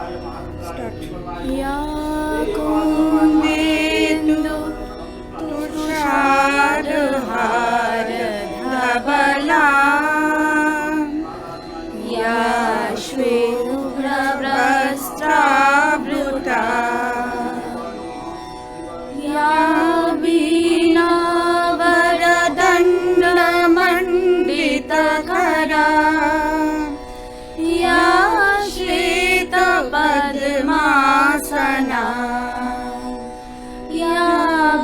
या कुन्देन्दु तुषारहार धवला या श्वेतवस्त्रावृता या वीणावरदण्डमण्डितकरा या श्वेतपद्मासना या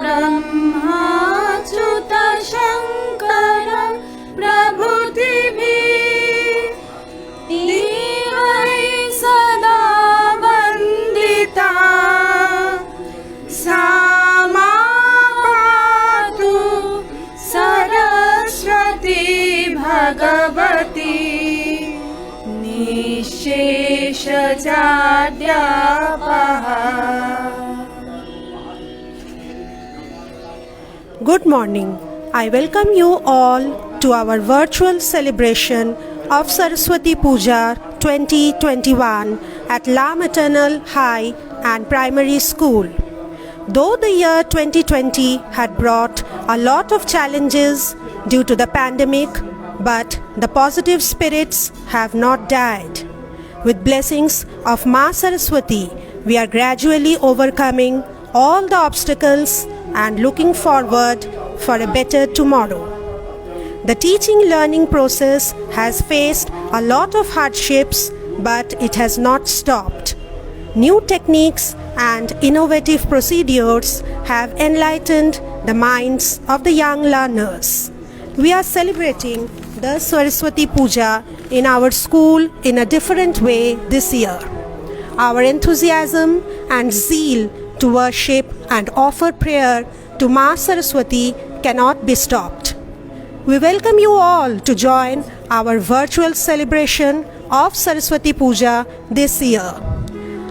ब्रह्माच्युतशङ्कर प्रभृतिभिः देवैः सदा वन्दिता सा मा पातु Saraswati Bhagwati निःशेषजाड्यापहा. Good morning. I welcome you all to our virtual celebration of Saraswati Puja 2021 at La Maternal High and Primary School. Though the year 2020 had brought a lot of challenges due to the pandemic, but the positive spirits have not died. With blessings of Ma Saraswati, we are gradually overcoming all the obstacles and looking forward for a better tomorrow. The teaching-learning process has faced a lot of hardships, but it has not stopped. New techniques and innovative procedures have enlightened the minds of the young learners. We are celebrating the Saraswati Puja in our school in a different way this year. Our enthusiasm and zeal to worship and offer prayer to Ma Saraswati cannot be stopped. We welcome you all to join our virtual celebration of Saraswati Puja this year.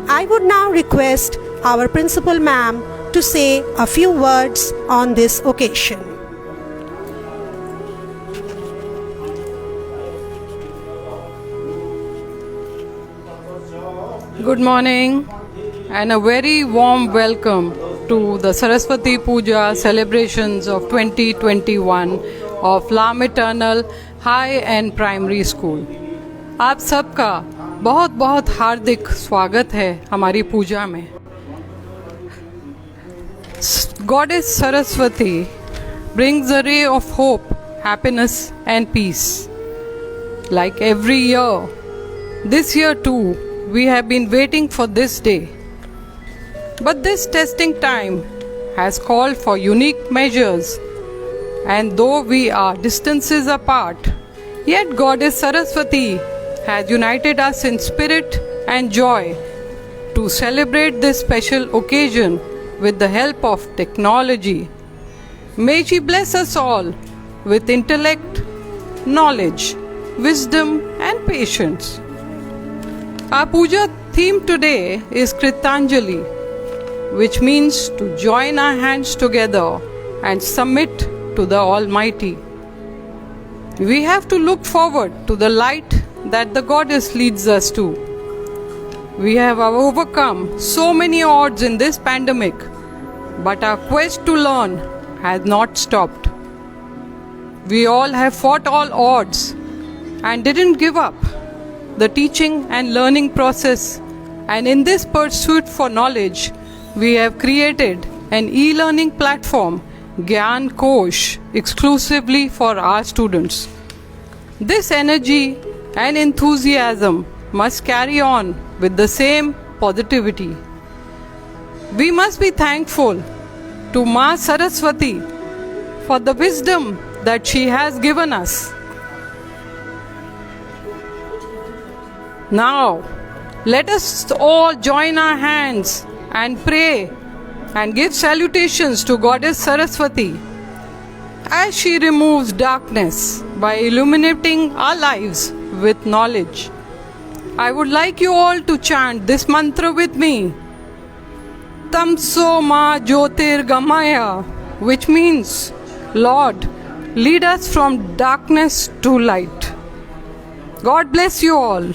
I would now request our Principal Ma'am to say a few words on this occasion. Good morning and a very warm welcome to the Saraswati Puja celebrations of 2021 of La Maternal High and Primary School. आप सबका बहुत बहुत हार्दिक स्वागत है हमारी पूजा में. Goddess Saraswati brings a ray of hope, happiness and peace. Like every year, this year too, we have been waiting for this day. But this testing time has called for unique measures, and though we are distances apart, yet Goddess Saraswati has united us in spirit and joy to celebrate this special occasion with the help of technology. May she bless us all with intellect, knowledge, wisdom and patience. Our puja theme today is Kritanjali, which means to join our hands together and submit to the Almighty. We have to look forward to the light that the Goddess leads us to. We have overcome so many odds in this pandemic, but our quest to learn has not stopped. We all have fought all odds and didn't give up the teaching and learning process, and in this pursuit for knowledge, we have created an e-learning platform, Gyan Kosh, exclusively for our students. This energy and enthusiasm must carry on with the same positivity. We must be thankful to Ma Saraswati for the wisdom that she has given us. Now, let us all join our hands and pray and give salutations to Goddess Saraswati as she removes darkness by illuminating our lives with knowledge. I would like you all to chant this mantra with me. Tamso ma jyotirgamaya, which means, Lord, lead us from darkness to light. God bless you all.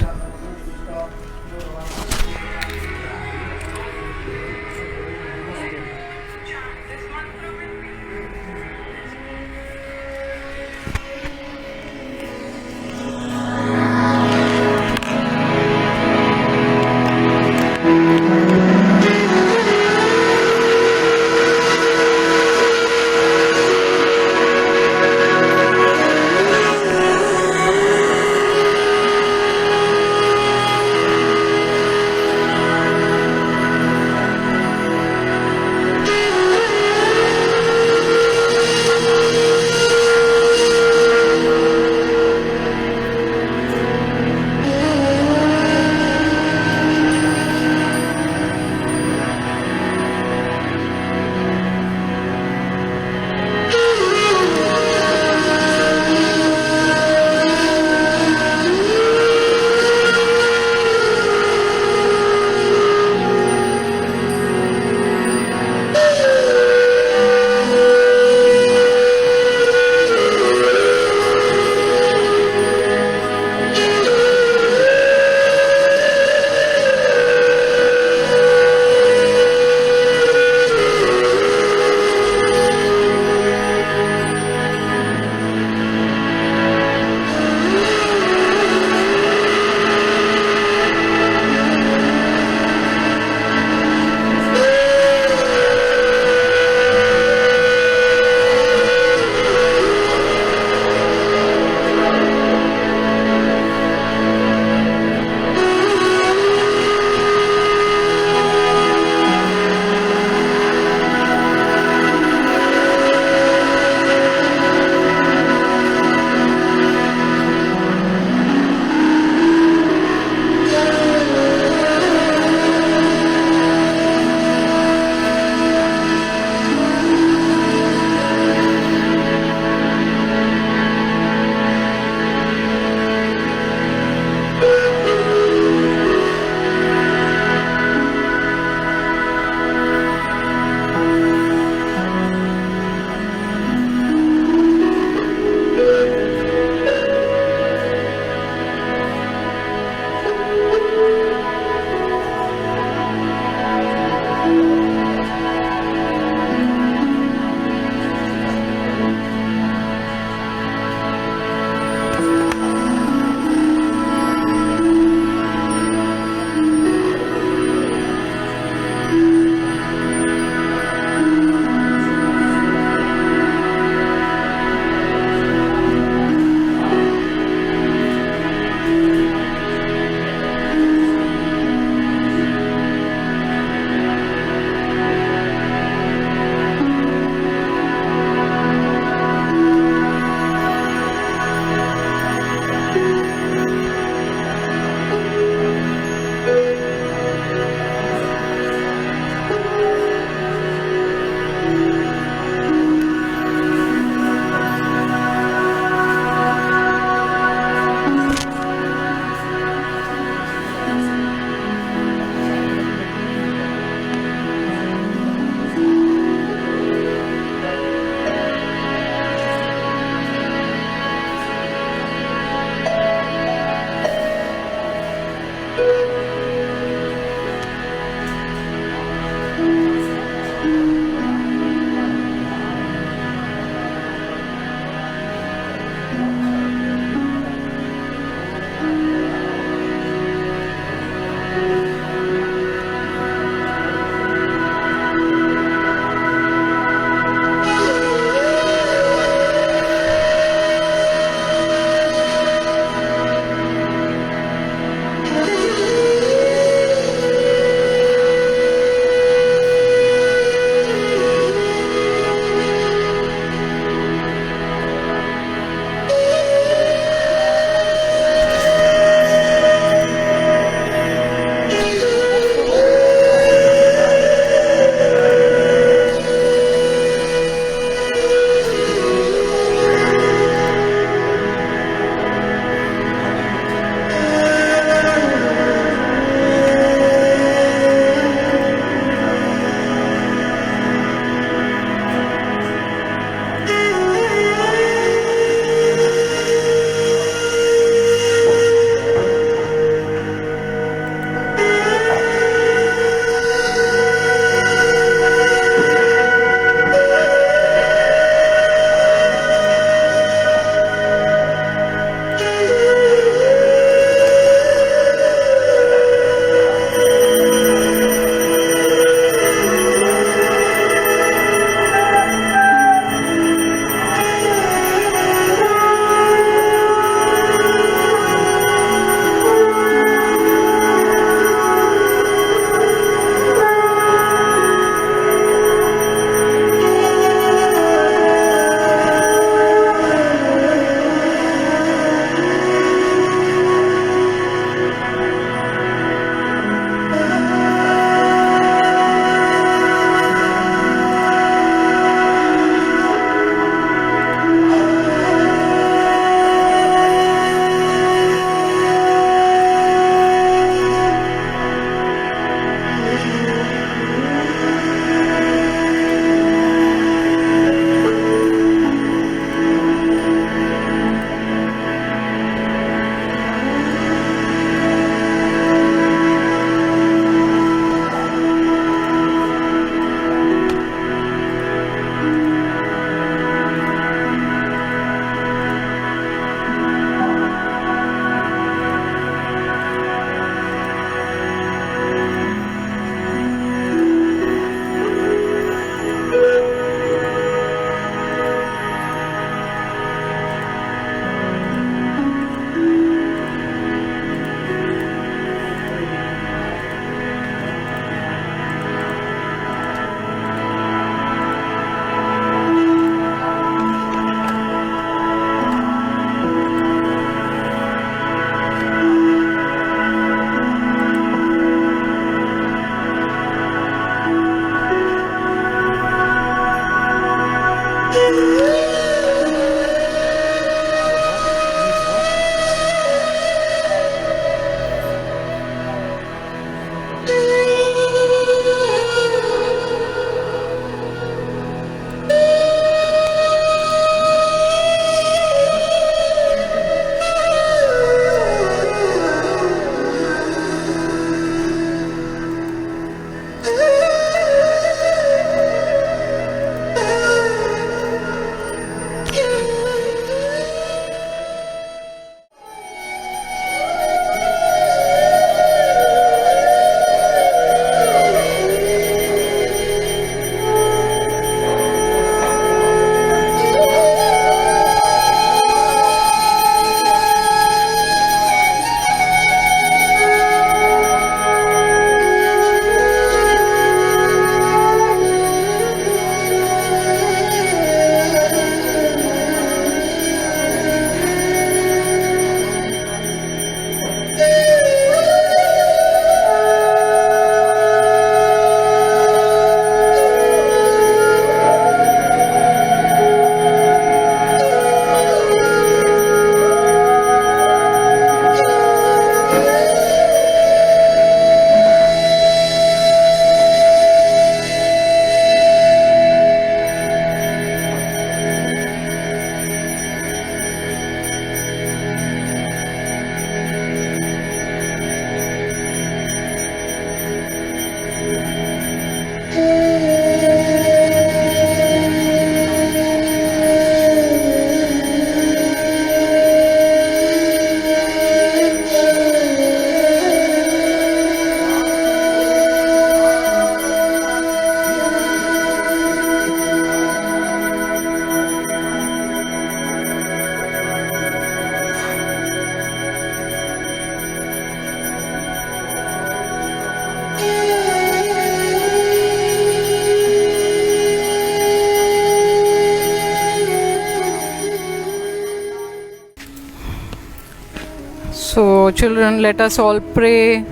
So, children, let us all pray.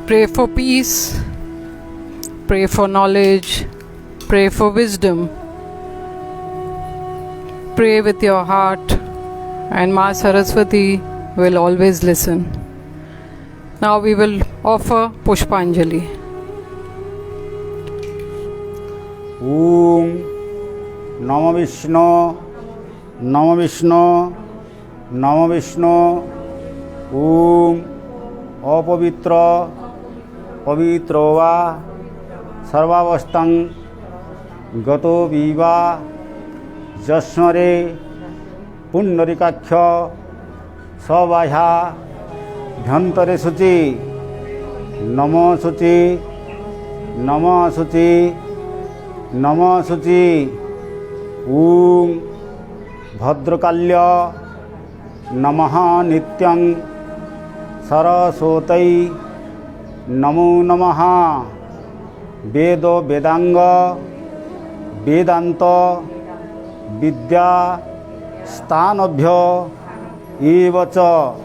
Pray for peace, pray for knowledge, pray for wisdom. Pray with your heart, and Ma Saraswati will always listen. Now we will offer Pushpanjali. Om Namo Vishnu, Namo Vishnu, Namo Vishnu. Om Apavitra, Pavitro va, Sarvavastang, Gato viva, Jasmare, Pundarikakhya, Savaya, Dhantare Suchi, Namo Suchi, Namo Suchi, Namo Suchi. Om Bhadrakalya, Namaha Nityang, Saraswatai, Namo Namaha. Vedo Vedanga, Vedanta, Vidya, Stanabhya, Evacha,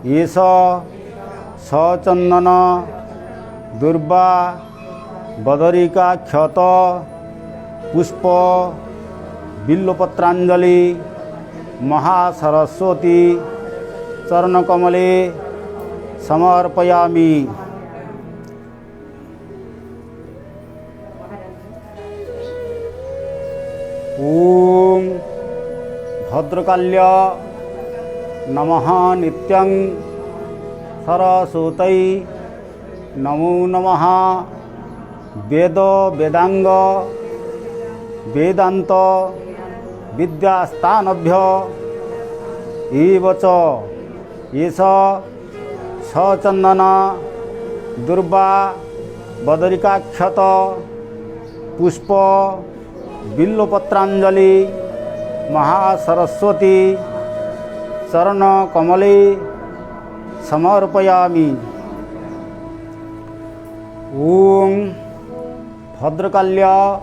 Yesa, Sachandana, Durba, Badarika Khyata, Pushpa, Billopatranjali, Mahasaraswati, Charanakamale, Samarpayami. Om Bhadrakalya, Namaha Nityang, Saraswatai, Namo Namaha. Vedo Vedanga, Vedanta, Vidya Stanabhya, Evacha, Yesa, Sachandana, Durba, Badarika Khyata, Pushpa, Billopatranjali, Mahasaraswati, Charana Kamale, Samarpayami. Om Bhadrakalya,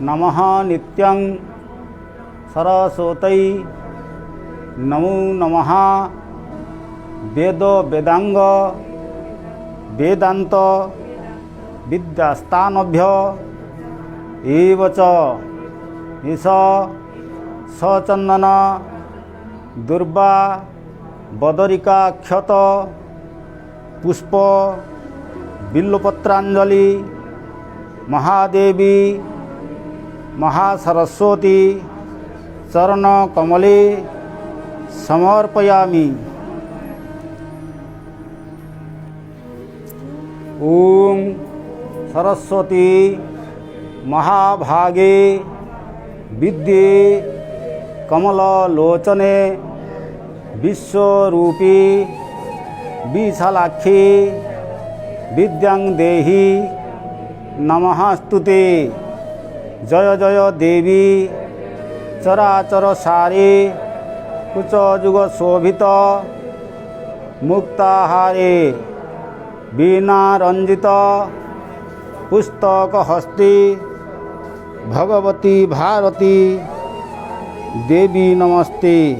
Namaha Nityang, Saraswatai, Namo Namaha. Vedo Vedanga, Vedanta, Vidya Stanabhya, Evacha, Yesa, Sachandana, Durba, Badarika Khyata, Pushpa, Billopatranjali, Mahadevi, Mahasaraswati, Charana Kamale, Samarpayami. Om Saraswati Mahabhage Vidye Kamala Lochane Vishwarupi Vishalakhi Vidyang Dehi Namahastute. Jaya Jaya Devi Charachara Sari Kucha Juga Shobhita Muktahare Veena Ranjita Pustaka Hasti Bhagavati Bharati Devi Namaste.